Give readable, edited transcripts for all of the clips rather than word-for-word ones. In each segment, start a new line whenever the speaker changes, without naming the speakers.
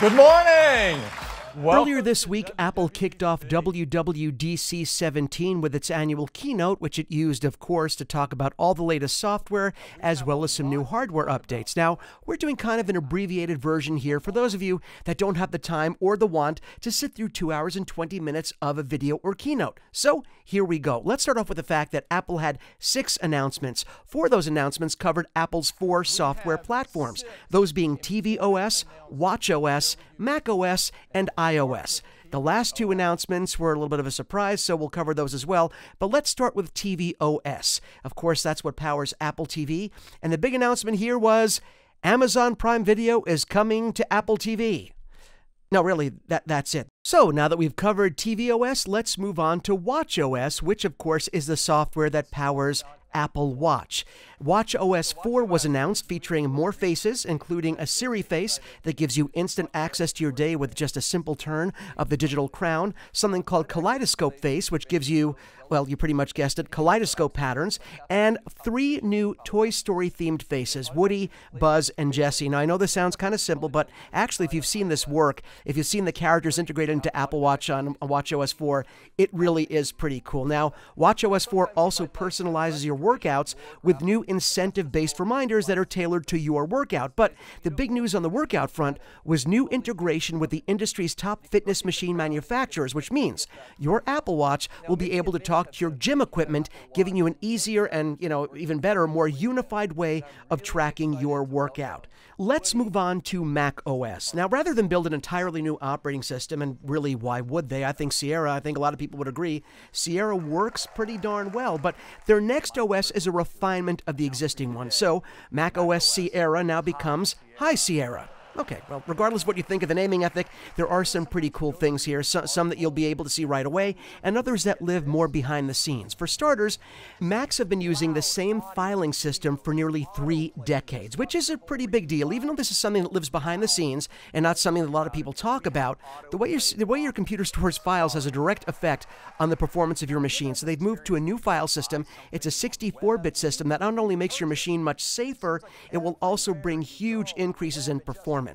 Good morning!
Earlier this week, Apple kicked off WWDC17 with its annual keynote, which it used, of course, to talk about all the latest software as well as some new hardware updates. Now, we're doing kind of an abbreviated version here for those of you that don't have the time or the want to sit through 2 hours and 20 minutes of a video or keynote. So, here we go. Let's start off with the fact that Apple had 6 announcements. 4 of those announcements covered Apple's 4 software platforms, those being tvOS, watchOS, macOS, and iOS. The last 2 announcements were a little bit of a surprise, so we'll cover those as well. But let's start with tvOS. Of course, that's what powers Apple TV. And the big announcement here was Amazon Prime Video is coming to Apple TV. No, really, that's it. So now that we've covered tvOS, let's move on to watchOS, which of course is the software that powers Apple Watch. watchOS 4 was announced, featuring more faces, including a Siri face that gives you instant access to your day with just a simple turn of the digital crown, something called Kaleidoscope Face, which gives you, well, you pretty much guessed it, kaleidoscope patterns, and 3 new Toy Story-themed faces, Woody, Buzz, and Jessie. Now, I know this sounds kind of simple, but actually, if you've seen this work, if you've seen the characters integrated into Apple Watch on watchOS 4, it really is pretty cool. Now, watchOS 4 also personalizes your workouts with new incentive-based reminders that are tailored to your workout. But the big news on the workout front was new integration with the industry's top fitness machine manufacturers, which means your Apple Watch will be able to talk to your gym equipment, giving you an easier and, even better, more unified way of tracking your workout. Let's move on to macOS. Now, rather than build an entirely new operating system, and really, why would they? I think a lot of people would agree, Sierra works pretty darn well, but their next OS is a refinement of the existing one. So, macOS Sierra now becomes High Sierra. Okay, well, regardless of what you think of the naming ethic, there are some pretty cool things here, some that you'll be able to see right away, and others that live more behind the scenes. For starters, Macs have been using the same filing system for nearly 3 decades, which is a pretty big deal. Even though this is something that lives behind the scenes and not something that a lot of people talk about, the way your computer stores files has a direct effect on the performance of your machine. So they've moved to a new file system. It's a 64-bit system that not only makes your machine much safer, it will also bring huge increases in performance.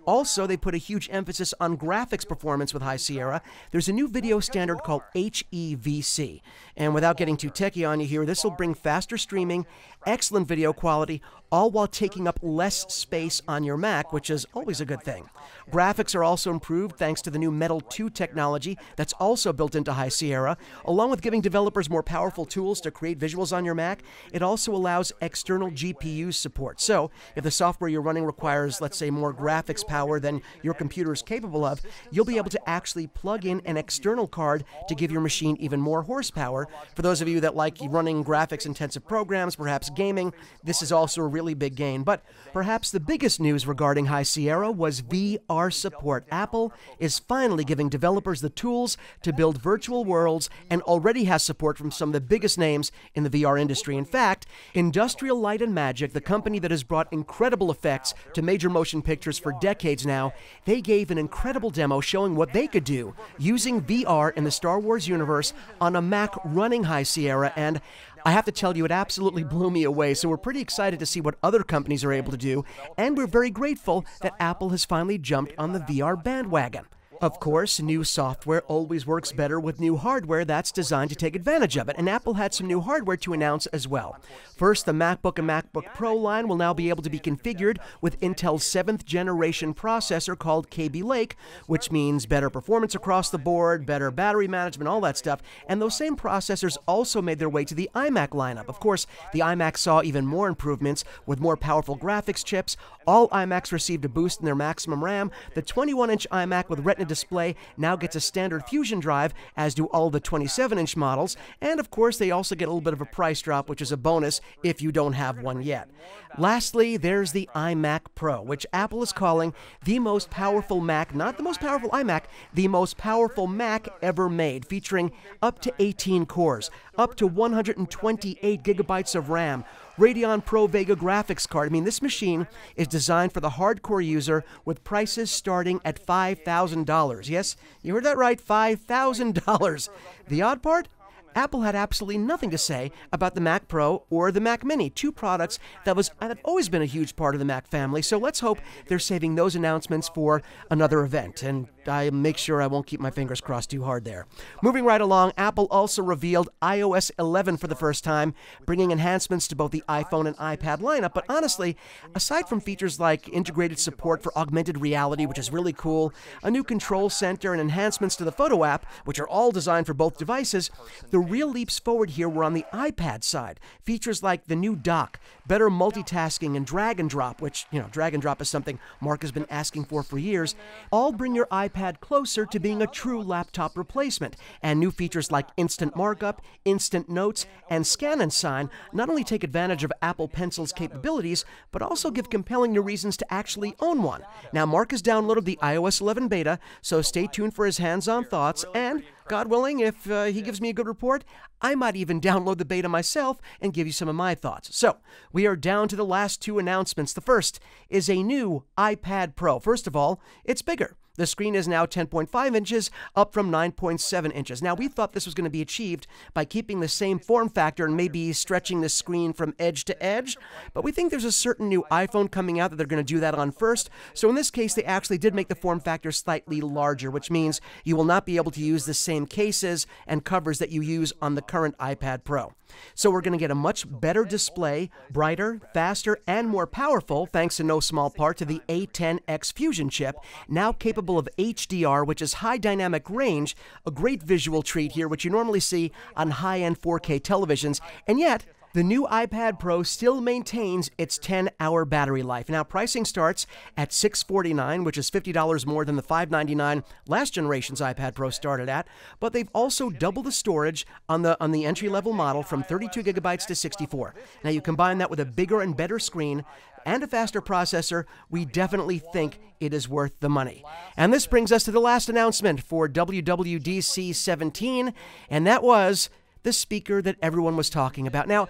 Also, they put a huge emphasis on graphics performance with High Sierra. There's a new video standard called HEVC. And without getting too techie on you here, this will bring faster streaming, excellent video quality, all while taking up less space on your Mac, which is always a good thing. Graphics are also improved thanks to the new Metal 2 technology that's also built into High Sierra. Along with giving developers more powerful tools to create visuals on your Mac, it also allows external GPU support. So, if the software you're running requires, let's say, more graphics power than your computer is capable of, you'll be able to actually plug in an external card to give your machine even more horsepower. For those of you that like running graphics-intensive programs, perhaps gaming, this is also a really big gain. But perhaps the biggest news regarding High Sierra was VR support. Apple is finally giving developers the tools to build virtual worlds and already has support from some of the biggest names in the VR industry. In fact, Industrial Light and Magic, the company that has brought incredible effects to major motion pictures for decades now, they gave an incredible demo showing what they could do using VR in the Star Wars universe on a Mac running High Sierra, and I have to tell you, it absolutely blew me away. So we're pretty excited to see what other companies are able to do, and we're very grateful that Apple has finally jumped on the VR bandwagon. Of course, new software always works better with new hardware that's designed to take advantage of it, and Apple had some new hardware to announce as well. First, the MacBook and MacBook Pro line will now be able to be configured with Intel's 7th generation processor called Kaby Lake, which means better performance across the board, better battery management, all that stuff, and those same processors also made their way to the iMac lineup. Of course, the iMac saw even more improvements with more powerful graphics chips. All iMacs received a boost in their maximum RAM. The 21-inch iMac with Retina display now gets a standard Fusion drive, as do all the 27-inch models, and of course they also get a little bit of a price drop, which is a bonus if you don't have one yet. Lastly, there's the iMac Pro, which Apple is calling the most powerful Mac, not the most powerful iMac, the most powerful Mac ever made, featuring up to 18 cores, up to 128 gigabytes of RAM, Radeon Pro Vega graphics card. I mean, this machine is designed for the hardcore user with prices starting at $5,000. Yes, you heard that right, $5,000. The odd part? Apple had absolutely nothing to say about the Mac Pro or the Mac Mini, two products that have always been a huge part of the Mac family. So let's hope they're saving those announcements for another event, and I make sure I won't keep my fingers crossed too hard there. Moving right along, Apple also revealed iOS 11 for the first time, bringing enhancements to both the iPhone and iPad lineup. But honestly, aside from features like integrated support for augmented reality, which is really cool, a new control center, and enhancements to the Photo app, which are all designed for both devices, the real leaps forward here were on the iPad side. Features like the new dock, better multitasking, and drag and drop, which, drag and drop is something Mark has been asking for years, all bring your iPad closer to being a true laptop replacement. And new features like instant markup, instant notes, and scan and sign not only take advantage of Apple Pencil's capabilities, but also give compelling new reasons to actually own one. Now, Mark has downloaded the iOS 11 beta, so stay tuned for his hands-on thoughts, and God willing, if he gives me a good report, I might even download the beta myself and give you some of my thoughts. So, we are down to the last two announcements. The first is a new iPad Pro. First of all, it's bigger. The screen is now 10.5 inches, up from 9.7 inches. Now, we thought this was going to be achieved by keeping the same form factor and maybe stretching the screen from edge to edge, but we think there's a certain new iPhone coming out that they're going to do that on first. So in this case, they actually did make the form factor slightly larger, which means you will not be able to use the same cases and covers that you use on the current iPad Pro. So we're going to get a much better display, brighter, faster, and more powerful, thanks in no small part to the A10X Fusion chip, now capable of HDR, which is high dynamic range, a great visual treat here, which you normally see on high-end 4K televisions, and yet the new iPad Pro still maintains its 10-hour battery life. Now, pricing starts at $649, which is $50 more than the $599 last generation's iPad Pro started at, but they've also doubled the storage on the entry-level model from 32 gigabytes to 64. Now, you combine that with a bigger and better screen and a faster processor, we definitely think it is worth the money. And this brings us to the last announcement for WWDC17, and that was the speaker that everyone was talking about. Now,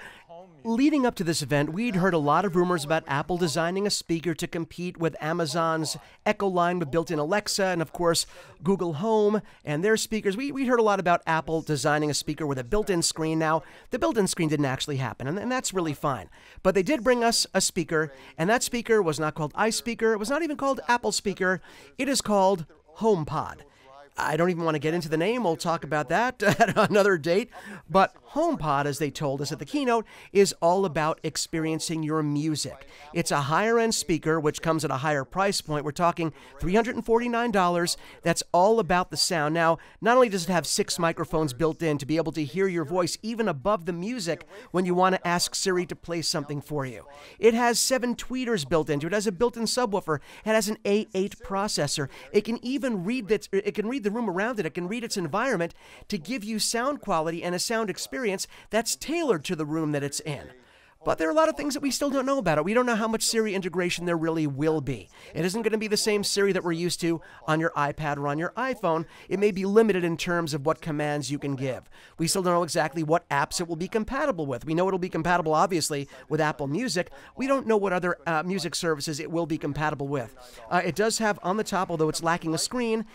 leading up to this event, we'd heard a lot of rumors about Apple designing a speaker to compete with Amazon's Echo line with built-in Alexa, and of course, Google Home and their speakers. We'd heard a lot about Apple designing a speaker with a built-in screen. Now, the built-in screen didn't actually happen, and that's really fine. But they did bring us a speaker, and that speaker was not called iSpeaker. It was not even called Apple Speaker. It is called HomePod. I don't even want to get into the name. We'll talk about that at another date. But HomePod, as they told us at the keynote, is all about experiencing your music. It's a higher-end speaker, which comes at a higher price point. We're talking $349. That's all about the sound. Now, not only does it have 6 microphones built in to be able to hear your voice even above the music when you want to ask Siri to play something for you. It has 7 tweeters built into it. It has a built-in subwoofer. It has an A8 processor. It can even read the room around it. It can read its environment to give you sound quality and a sound experience that's tailored to the room that it's in. But there are a lot of things that we still don't know about it. We don't know how much Siri integration there really will be. It isn't going to be the same Siri that we're used to on your iPad or on your iPhone. It may be limited in terms of what commands you can give. We still don't know exactly what apps it will be compatible with. We know it'll be compatible, obviously, with Apple Music. We don't know what other music services it will be compatible with. It does have on the top, although it's lacking a screen,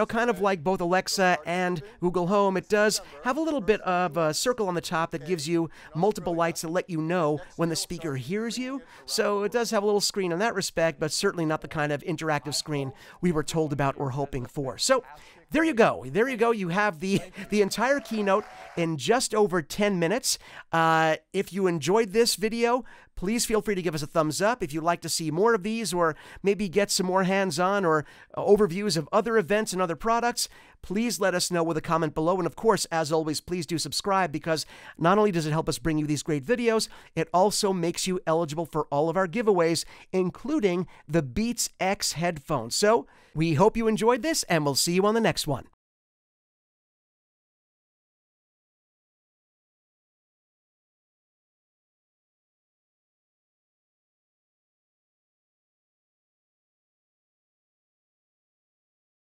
kind of like both Alexa and Google Home, it does have a little bit of a circle on the top that gives you multiple lights to let you know when the speaker hears you. So it does have a little screen in that respect, but certainly not the kind of interactive screen we were told about or hoping for. So there you go. There you go. You have the entire keynote in just over 10 minutes. If you enjoyed this video, please feel free to give us a thumbs up. If you'd like to see more of these or maybe get some more hands-on or overviews of other events and other products, please let us know with a comment below. And of course, as always, please do subscribe, because not only does it help us bring you these great videos, it also makes you eligible for all of our giveaways, including the Beats X headphones. So we hope you enjoyed this, and we'll see you on the next one.